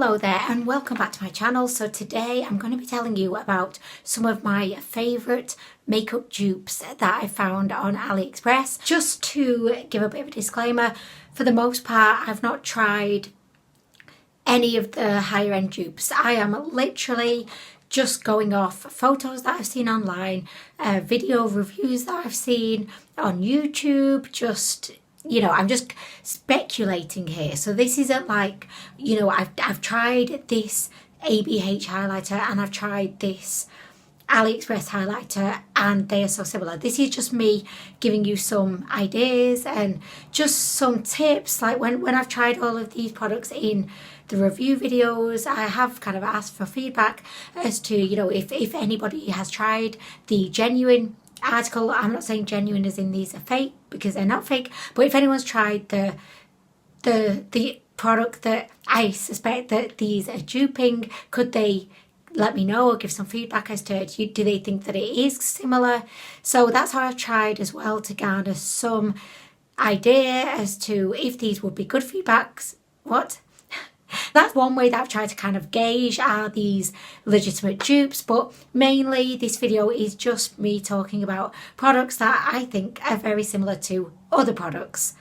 Hello there and welcome back to my channel. So today I'm going to be telling you about some of my favourite makeup dupes that I found on Aliexpress. Just to give a bit of a disclaimer, for the most part I've not tried any of the higher end dupes. I am literally just going off photos that I've seen online, video reviews that I've seen on YouTube, I'm just speculating here. So this isn't like, I've tried this ABH highlighter and I've tried this Aliexpress highlighter and they are so similar. This is just me giving you some ideas and just some tips. Like when I've tried all of these products in the review videos, I have kind of asked for feedback as to, if anybody has tried the genuine article. I'm not saying genuine as in these are fake, because they're not fake, but if anyone's tried the product that I suspect that these are duping, could they let me know or give some feedback as to do they think that it is similar? So that's how I've tried as well, to garner some idea as to if these would be good feedbacks. That's one way that I've tried to kind of gauge, are these legitimate dupes? But mainly this video is just me talking about products that I think are very similar to other products.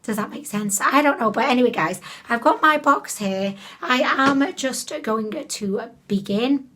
Does that make sense? I don't know. But anyway, guys, I've got my box here. I am just going to begin.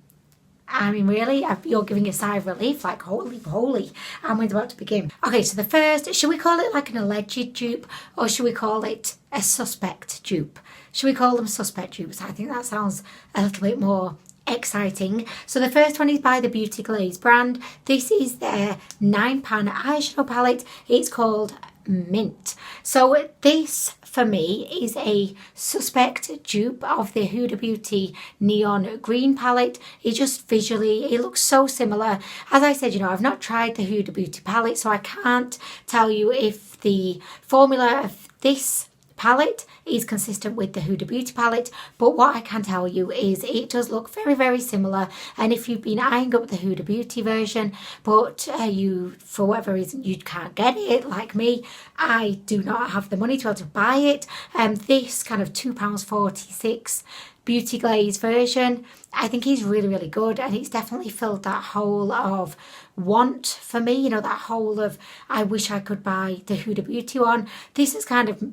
I mean, really, you're giving a sigh of relief, like holy, I'm about to begin. Okay, so the first, should we call it like an alleged dupe, or should we call it a suspect dupe? Should we call them suspect dupes? I think that sounds a little bit more exciting. So the first one is by the Beauty Glazed brand. This is their 9-pan eyeshadow palette. It's called Mint. So this for me is a suspect dupe of the Huda Beauty neon green palette. It just visually, it looks so similar. As I said, I've not tried the Huda Beauty palette, so I can't tell you if the formula of this palette is consistent with the Huda Beauty palette, but what I can tell you is it does look very, very similar. And if you've been eyeing up the Huda Beauty version, but you, for whatever reason, you can't get it, like me, I do not have the money to be able to buy it, this kind of £2.46 Beauty Glaze version, I think is really, really good, and it's definitely filled that hole of want for me, that hole of I wish I could buy the Huda Beauty one. This is kind of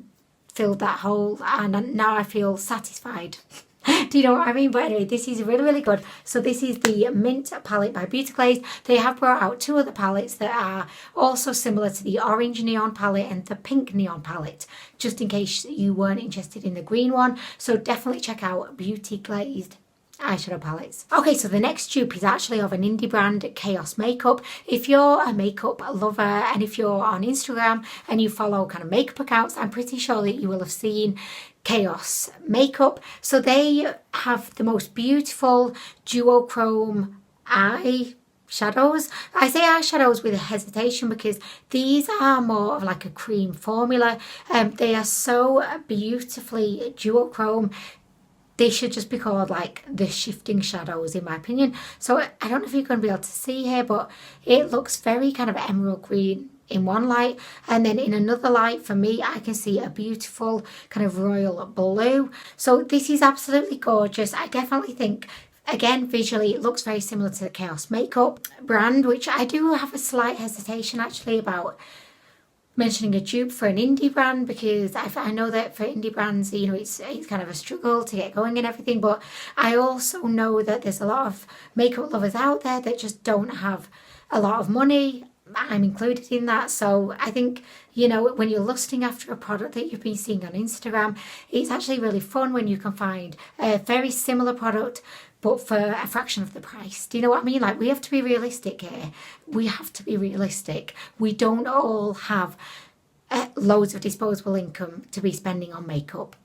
filled that hole and now I feel satisfied. Do you know what I mean? But anyway, this is really, really good. So this is the Mint palette by Beauty Glazed. They have brought out 2 other palettes that are also similar to the orange neon palette and the pink neon palette, just in case you weren't interested in the green one. So definitely check out Beauty Glazed eyeshadow palettes. Okay, so the next dupe is actually of an indie brand, Chaos Makeup. If you're a makeup lover and if you're on Instagram and you follow kind of makeup accounts, I'm pretty sure that you will have seen Chaos Makeup. So they have the most beautiful duochrome eyeshadows. I say eyeshadows with a hesitation because these are more of like a cream formula. They are so beautifully duochrome. They should just be called like the shifting shadows, in my opinion. So I don't know if you're going to be able to see here, but it looks very kind of emerald green in one light, and then in another light for me I can see a beautiful kind of royal blue. So this is absolutely gorgeous. I definitely think, again, visually it looks very similar to the Chaos Makeup brand, which I do have a slight hesitation actually about mentioning a dupe for an indie brand, because I know that for indie brands, it's kind of a struggle to get going and everything, but I also know that there's a lot of makeup lovers out there that just don't have a lot of money. I'm included in that. So I think, when you're lusting after a product that you've been seeing on Instagram, it's actually really fun when you can find a very similar product but for a fraction of the price. Do you know what I mean? Like, we have to be realistic here. We have to be realistic. We don't all have loads of disposable income to be spending on makeup.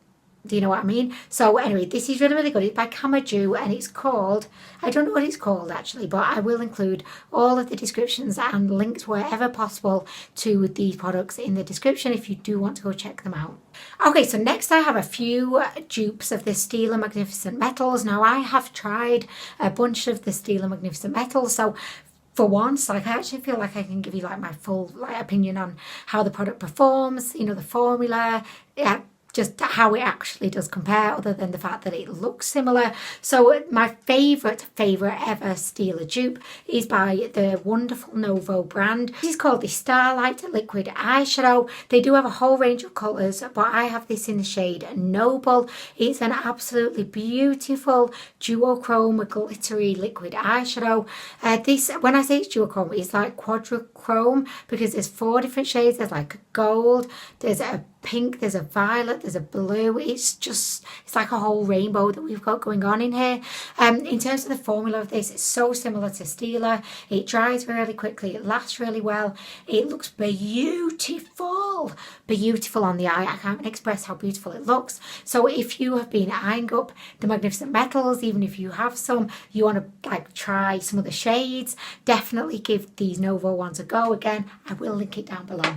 Do you know what I mean? So anyway, this is really, really good. It's by Camaju and it's called, I don't know what it's called actually, but I will include all of the descriptions and links wherever possible to these products in the description if you do want to go check them out. Okay, so next I have a few dupes of the Stila Magnificent Metals. Now I have tried a bunch of the Stila Magnificent Metals, so for once, I actually feel like I can give you like my full opinion on how the product performs, the formula. Yeah, just how it actually does compare, other than the fact that it looks similar. So my favourite ever Stila dupe is by the wonderful NOVO brand. This is called the Starlight Liquid Eyeshadow. They do have a whole range of colours, but I have this in the shade Noble. It's an absolutely beautiful duochrome glittery liquid eyeshadow. This, when I say it's duochrome, it's like quadrochrome, because there's 4 different shades. There's like a gold, there's a pink, there's a violet, there's a blue. It's like a whole rainbow that we've got going on in here. In terms of the formula of this, it's so similar to Stila. It dries really quickly, it lasts really well, it looks beautiful on the eye. I can't even express how beautiful it looks. So if you have been eyeing up the Magnificent Metals, even if you have some, you want to like try some of the shades, definitely give these NOVO ones a go. Again, I will link it down below.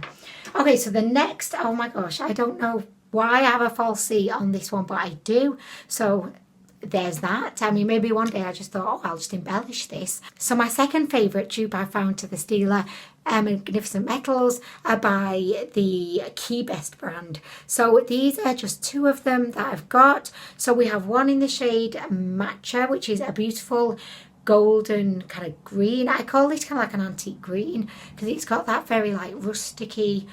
Okay, so the next, oh my gosh, I don't know why I have a false C on this one, but I do. So there's that. I mean, maybe one day I just thought, oh, I'll just embellish this. So my second favourite dupe I found to the Stila Magnificent Metals are by the Best brand. So these are just 2 of them that I've got. So we have one in the shade Matcha, which is a beautiful golden kind of green. I call this kind of like an antique green, because it's got that very like rusticy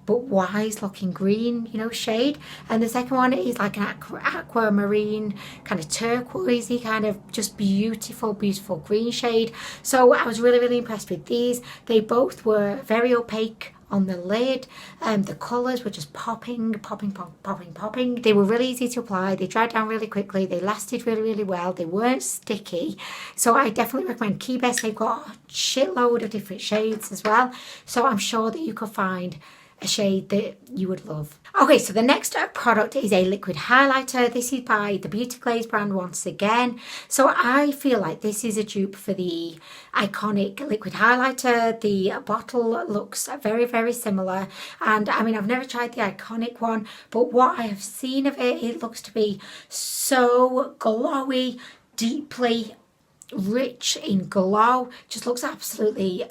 but wise looking green, you know, shade. And the second one is like an aquamarine kind of turquoisey kind of just beautiful green shade. So I was really impressed with these. They both were very opaque on the lid. The colours were just popping. They were really easy to apply. They dried down really quickly. They lasted really well. They weren't sticky. So I definitely recommend Best. They've got a shitload of different shades as well. So I'm sure that you could find a shade that you would love. Okay, so the next product is a liquid highlighter. This is by the Beachplace brand once again. So I feel like this is a dupe for the iconic liquid highlighter. The bottle looks very similar, and I mean, I've never tried the iconic one, but what I have seen of it, it looks to be so glowy, deeply rich in glow. Just looks absolutely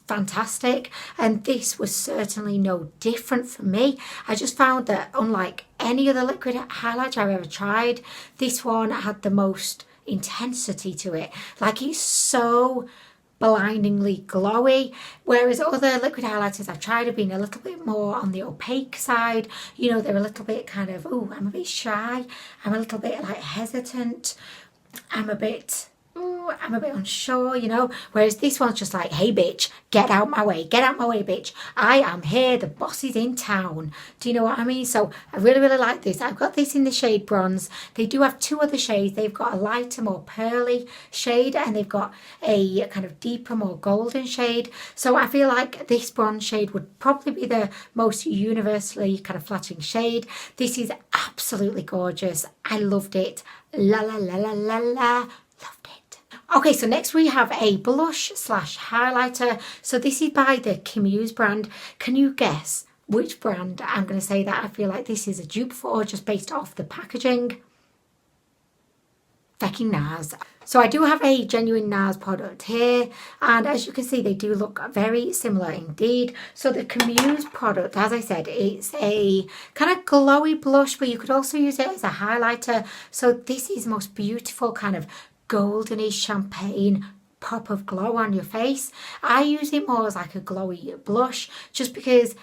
fantastic, and this was certainly no different for me. I just found that unlike any other liquid highlighter I've ever tried, this one had the most intensity to it. Like, it's so blindingly glowy, whereas other liquid highlighters I've tried have been a little bit more on the opaque side. You know, they're a little bit kind of, oh, I'm a bit shy, I'm a little bit like hesitant, I'm a bit unsure, you know, whereas this one's just like, hey bitch, get out my way, bitch, I am here, the boss is in town. Do you know what I mean? So I really like this. I've got this in the shade Bronze. They do have 2 other shades. They've got a lighter, more pearly shade, and they've got a kind of deeper, more golden shade. So I feel like this bronze shade would probably be the most universally kind of flattering shade. This is absolutely gorgeous. I loved it. Loved it. Okay, so next we have a blush / highlighter. So this is by the Kimuse brand. Can you guess which brand I'm going to say that I feel like this is a dupe for, just based off the packaging? Fecking Nars. So I do have a genuine Nars product here, and as you can see, they do look very similar indeed. So the Kimuse product, as I said, it's a kind of glowy blush, but you could also use it as a highlighter. So this is the most beautiful kind of goldeny champagne pop of glow on your face. I use it more as like a glowy blush, just because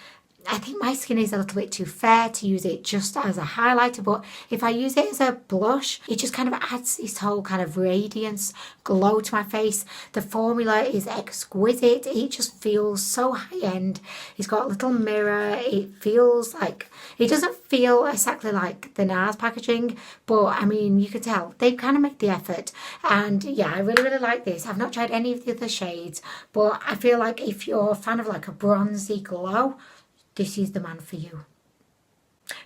I think my skin is a little bit too fair to use it just as a highlighter, but if I use it as a blush, it just kind of adds this whole kind of radiance, glow to my face. The formula is exquisite. It just feels so high-end. It's got a little mirror. It feels like, it doesn't feel exactly like the Nars packaging, but I mean, you could tell they kind of make the effort. And yeah, I really like this. I've not tried any of the other shades, but I feel like if you're a fan of like a bronzy glow, this is the man for you.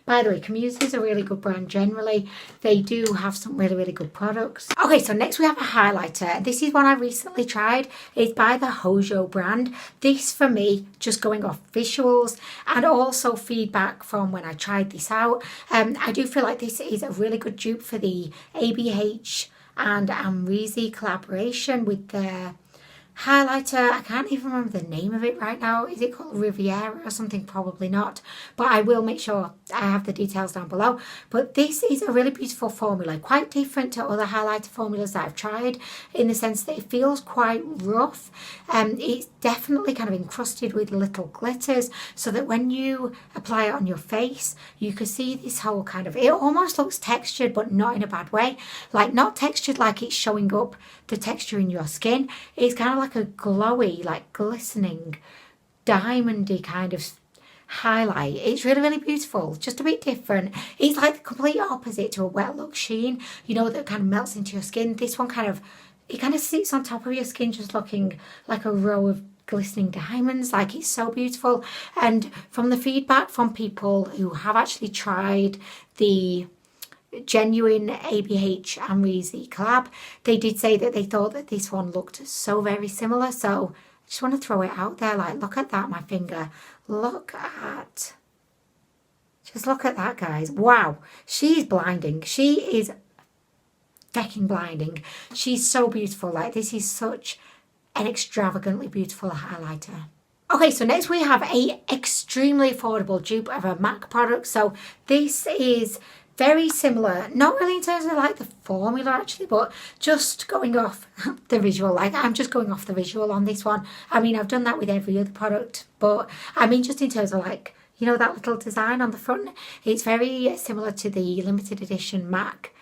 By the way, Kimuse is a really good brand generally. They do have some really good products. Okay, so next we have a highlighter. This is one I recently tried. It's by the HOJO brand. This, for me, just going off visuals and also feedback from when I tried this out, I do feel like this is a really good dupe for the ABH and AMEZY collaboration with their highlighter. I can't even remember the name of it right now. Is it called Riviera or something? Probably not, but I will make sure I have the details down below. But this is a really beautiful formula, quite different to other highlighter formulas that I've tried, in the sense that it feels quite rough. It's definitely kind of encrusted with little glitters, so that when you apply it on your face, you can see this whole kind of, it almost looks textured, but not in a bad way. Like, not textured like it's showing up the texture in your skin. It's kind of like a glowy, like glistening, diamondy kind of highlight. It's really, really beautiful, just a bit different. It's like the complete opposite to a wet look sheen, you know, that kind of melts into your skin. This one kind of, it kind of sits on top of your skin, just looking like a row of glistening diamonds. Like, it's so beautiful. And from the feedback from people who have actually tried the genuine ABH AMEZY collab, they did say that they thought that this one looked so very similar. So I just want to throw it out there. Like, look at that, my finger. Just look at that, guys. Wow, she's blinding. She is fucking blinding. She's so beautiful. Like, this is such an extravagantly beautiful highlighter. Okay, so next we have a extremely affordable dupe of a MAC product. So this is very similar, not really in terms of like the formula actually, but just going off the visual. Like, I'm just going off the visual on this one. I mean, I've done that with every other product, but I mean, just in terms of like, you know, that little design on the front, it's very similar to the limited edition MAC.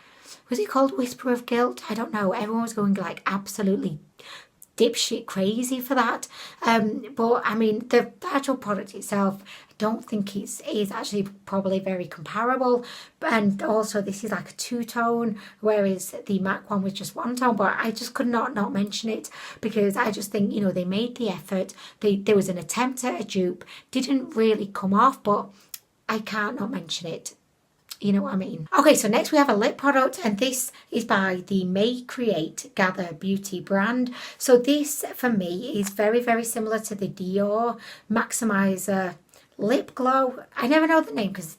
Was it called Whisper of Guilt? I don't know. Everyone was going like absolutely dipshit crazy for that. But I mean, the actual product itself, I don't think is actually probably very comparable. And also, this is like a two-tone, whereas the MAC one was just one tone. But I just could not mention it, because I just think, you know, they made the effort. There was an attempt at a dupe, didn't really come off, but I can't not mention it. You know what I mean? Okay, so next we have a lip product, and this is by the May Create Gather Beauty brand. So this, for me, is very, very similar to the Dior Maximizer Lip Glow. I never know the name because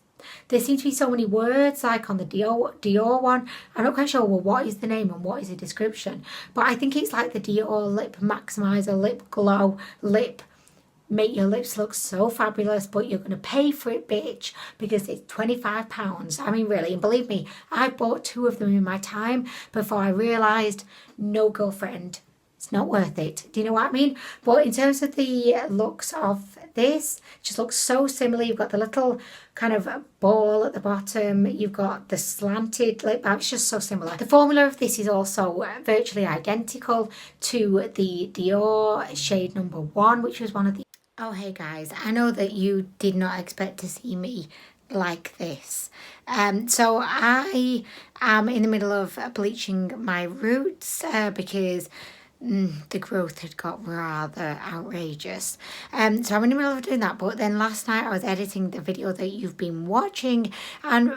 there seem to be so many words like on the Dior one. I'm not quite sure, well, what is the name and what is the description. But I think it's like the Dior Lip Maximizer Lip Glow Lip. Make your lips look so fabulous, but you're going to pay for it, bitch, because it's £25. I mean, really, and believe me, I bought 2 of them in my time before I realised, no, girlfriend, it's not worth it. Do you know what I mean? But in terms of the looks of this, it just looks so similar. You've got the little kind of ball at the bottom. You've got the slanted lip balm. It's just so similar. The formula of this is also virtually identical to the Dior shade number 1, which was one of the... Oh, hey guys, I know that you did not expect to see me like this. So I am in the middle of bleaching my roots because the growth had got rather outrageous. So I'm in the middle of doing that, but then last night I was editing the video that you've been watching, and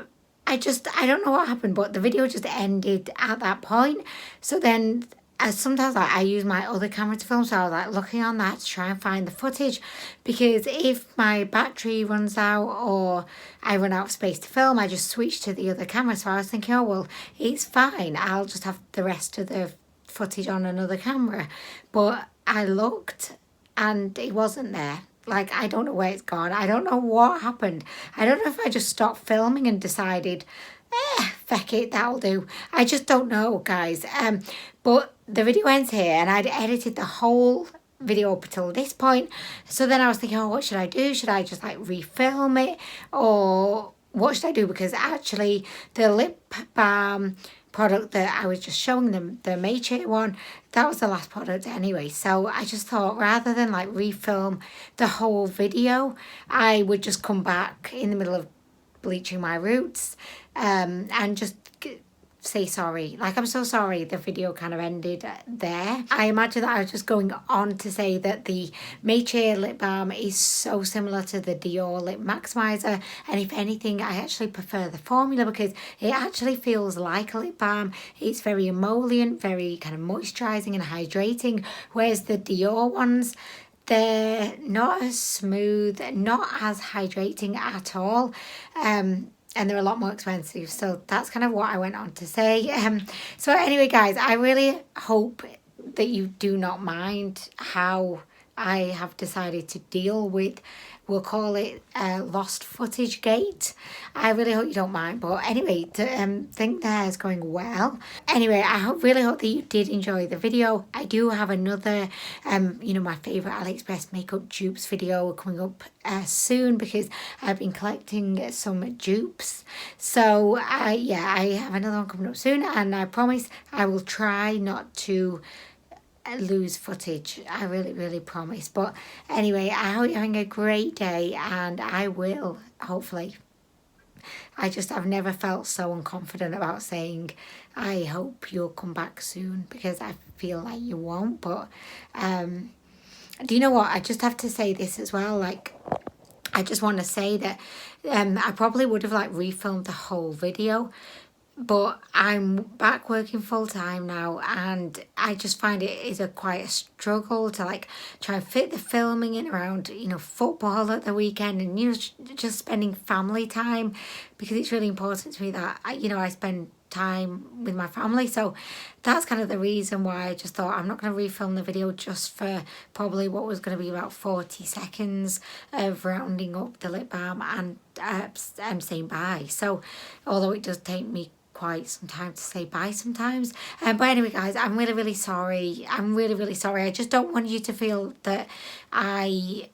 I don't know what happened, but the video just ended at that point. So then sometimes I use my other camera to film, so I was like looking on that to try and find the footage, because if my battery runs out or I run out of space to film, I just switch to the other camera. So I was thinking, oh well, it's fine, I'll just have the rest of the footage on another camera. But I looked and it wasn't there. Like, I don't know where it's gone. I don't know what happened. I don't know if I just stopped filming and decided, feck it, that'll do. I just don't know, guys. But the video ends here, and I'd edited the whole video up until this point. So then I was thinking, oh, what should I do? Should I just like refilm it, or what should I do? Because actually the lip balm product that I was just showing them, the Mayche one, that was the last product anyway. So I just thought, rather than like refilm the whole video, I would just come back in the middle of bleaching my roots and just say sorry. Like, I'm so sorry the video kind of ended there. I imagine that I was just going on to say that the Mayche lip balm is so similar to the Dior Lip Maximizer, and if anything, I actually prefer the formula because it actually feels like a lip balm. It's very emollient, very kind of moisturizing and hydrating, whereas the Dior ones, they're not as smooth, not as hydrating at all, and they're a lot more expensive. So that's kind of what I went on to say. So anyway, guys, I really hope that you do not mind how I have decided to deal with, we'll call it lost footage gate. I really hope you don't mind, but anyway, think that is going well. Anyway, I really hope that you did enjoy the video. I do have another you know, my favorite AliExpress makeup dupes video coming up soon, because I've been collecting some dupes. So yeah, I have another one coming up soon, and I promise I will try not to lose footage. I really promise. But anyway, I hope you're having a great day, and I will hopefully. I've never felt so unconfident about saying I hope you'll come back soon, because I feel like you won't. But do you know what, I just have to say this as well, like, I just want to say that I probably would have like refilmed the whole video, but I'm back working full time now, and I just find it is quite a struggle to like try and fit the filming in around, you know, football at the weekend, and you know, just spending family time, because it's really important to me that I spend time with my family. So that's kind of the reason why I just thought I'm not going to refilm the video just for probably what was going to be about 40 seconds of rounding up the lip balm and saying bye. So although it does take me quite some time to say bye sometimes, but anyway guys, I'm really sorry. I'm really sorry. I just don't want you to feel that I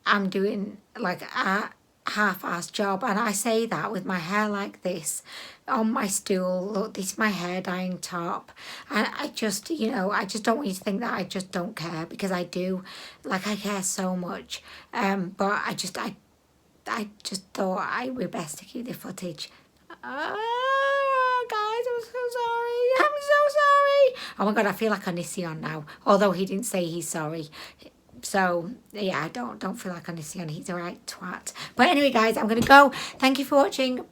am doing like a half-assed job, and I say that with my hair like this on my stool. Look, this is my hair dyeing top, and I just don't want you to think that I just don't care, because I do. Like, I care so much, but I just thought it would be best to keep the footage. Guys, I'm so sorry. I'm so sorry. Oh my god, I feel like Onision now, although he didn't say he's sorry. So yeah, I don't feel like Onision. He's a right twat. But anyway guys, I'm gonna go. Thank you for watching.